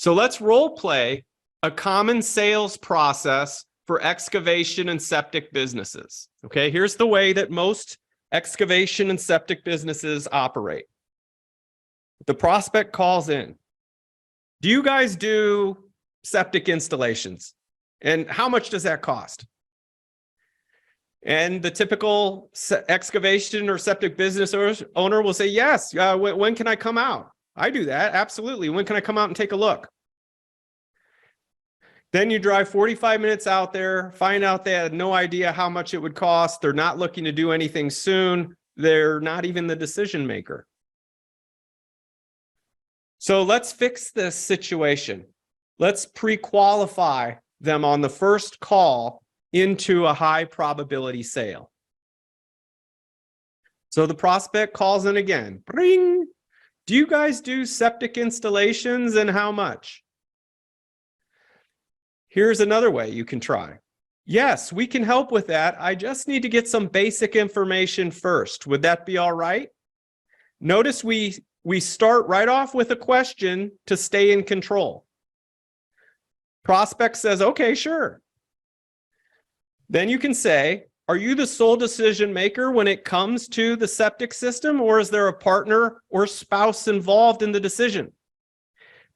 So let's role play a common sales process for excavation and septic businesses. Okay, here's the way that most excavation and septic businesses operate. The prospect calls in. Do you guys do septic installations? And how much does that cost? And the typical excavation or septic business owner will say, yes, when can I come out? I do that, absolutely. When can I come out and take a look? Then you drive 45 minutes out there, find out they had no idea how much it would cost. They're not looking to do anything soon. They're not even the decision maker. So let's fix this situation. Let's pre-qualify them on the first call into a high probability sale. So the prospect calls in again. Bring. Do you guys do septic installations and how much? Here's another way you can try. Yes, we can help with that. I just need to get some basic information first. Would that be all right? Notice we start right off with a question to stay in control. Prospect says, okay, sure. Then you can say, are you the sole decision maker when it comes to the septic system, or is there a partner or spouse involved in the decision?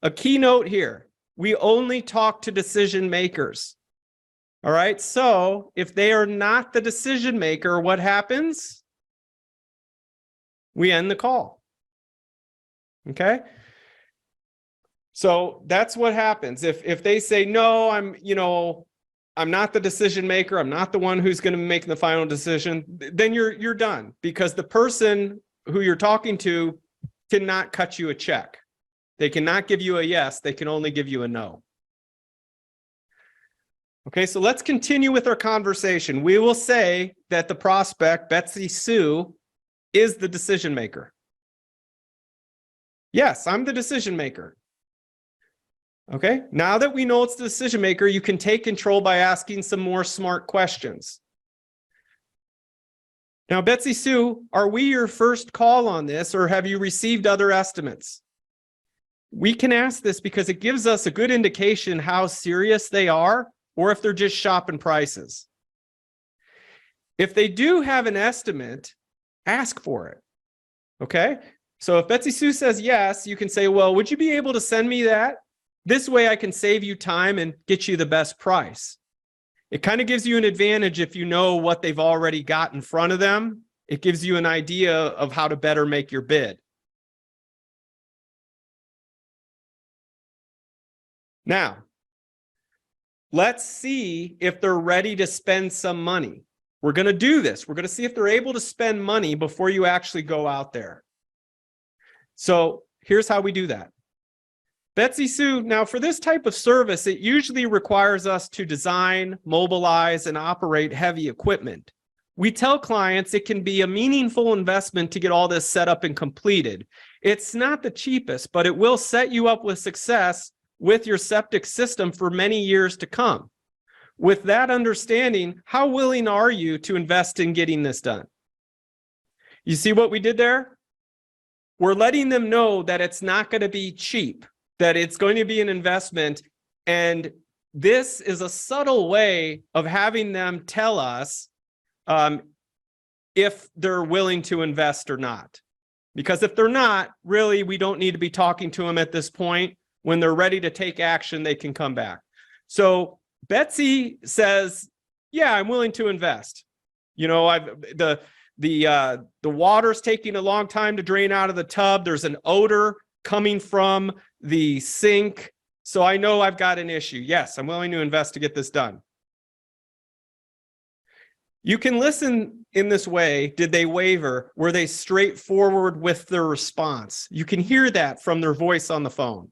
A key note here, we only talk to decision makers. All right, so if they are not the decision maker, what happens? We end the call. Okay? So that's what happens. If they say, no, I'm not the decision maker, I'm not the one who's going to make the final decision, then you're done, because the person who you're talking to cannot cut you a check. They cannot give you a yes, they can only give you a no. Okay, so let's continue with our conversation. We will say that the prospect, Betsy Sue, is the decision maker. Yes, I'm the decision maker. Okay, now that we know it's the decision maker, you can take control by asking some more smart questions. Now, Betsy Sue, are we your first call on this, or have you received other estimates? We can ask this because it gives us a good indication how serious they are, or if they're just shopping prices. If they do have an estimate, ask for it. Okay, so if Betsy Sue says yes, you can say, well, would you be able to send me that? This way I can save you time and get you the best price. It kind of gives you an advantage if you know what they've already got in front of them. It gives you an idea of how to better make your bid. Now, let's see if they're ready to spend some money. We're going to do this. We're going to see if they're able to spend money before you actually go out there. So here's how we do that. Betsy Sue, now for this type of service, it usually requires us to design, mobilize, and operate heavy equipment. We tell clients it can be a meaningful investment to get all this set up and completed. It's not the cheapest, but it will set you up with success with your septic system for many years to come. With that understanding, how willing are you to invest in getting this done? You see what we did there? We're letting them know that it's not going to be cheap, that it's going to be an investment. And this is a subtle way of having them tell us if they're willing to invest or not. Because if they're not, really, we don't need to be talking to them at this point. When they're ready to take action, they can come back. So Betsy says, yeah, I'm willing to invest. You know, the water's taking a long time to drain out of the tub. There's an odor coming from the sink. So I know I've got an issue. Yes, I'm willing to invest to get this done. You can listen in this way. Did they waver? Were they straightforward with their response? You can hear that from their voice on the phone.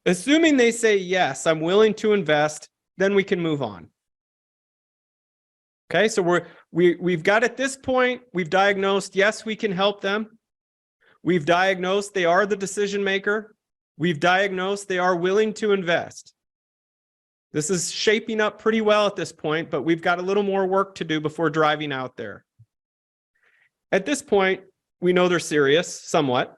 Assuming they say, yes, I'm willing to invest, then we can move on. Okay, so we've got at this point, we've diagnosed, yes, we can help them. We've diagnosed they are the decision maker. We've diagnosed they are willing to invest. This is shaping up pretty well at this point, but we've got a little more work to do before driving out there. At this point, we know they're serious, somewhat.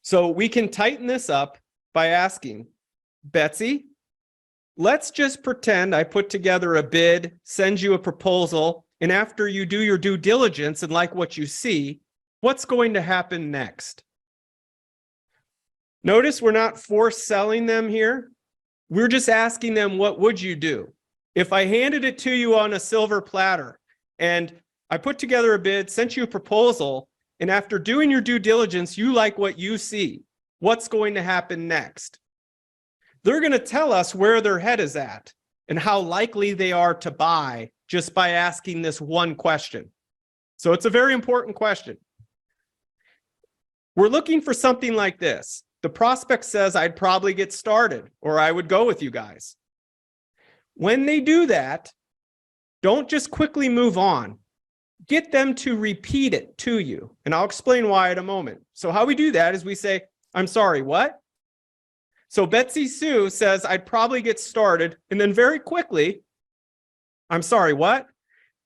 So we can tighten this up by asking, Betsy, let's just pretend I put together a bid, send you a proposal, and after you do your due diligence and like what you see, what's going to happen next? Notice we're not force selling them here. We're just asking them, what would you do? If I handed it to you on a silver platter and I put together a bid, sent you a proposal, and after doing your due diligence, you like what you see, what's going to happen next? They're going to tell us where their head is at and how likely they are to buy just by asking this one question. So it's a very important question. We're looking for something like this. The prospect says, I'd probably get started, or I would go with you guys. When they do that, don't just quickly move on. Get them to repeat it to you. And I'll explain why in a moment. So how we do that is we say, I'm sorry, what? So Betsy Sue says, I'd probably get started. And then very quickly, I'm sorry, what?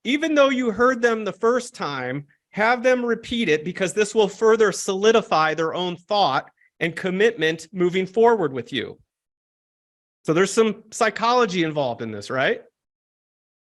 Even though you heard them the first time, have them repeat it because this will further solidify their own thought and commitment moving forward with you. So there's some psychology involved in this, right?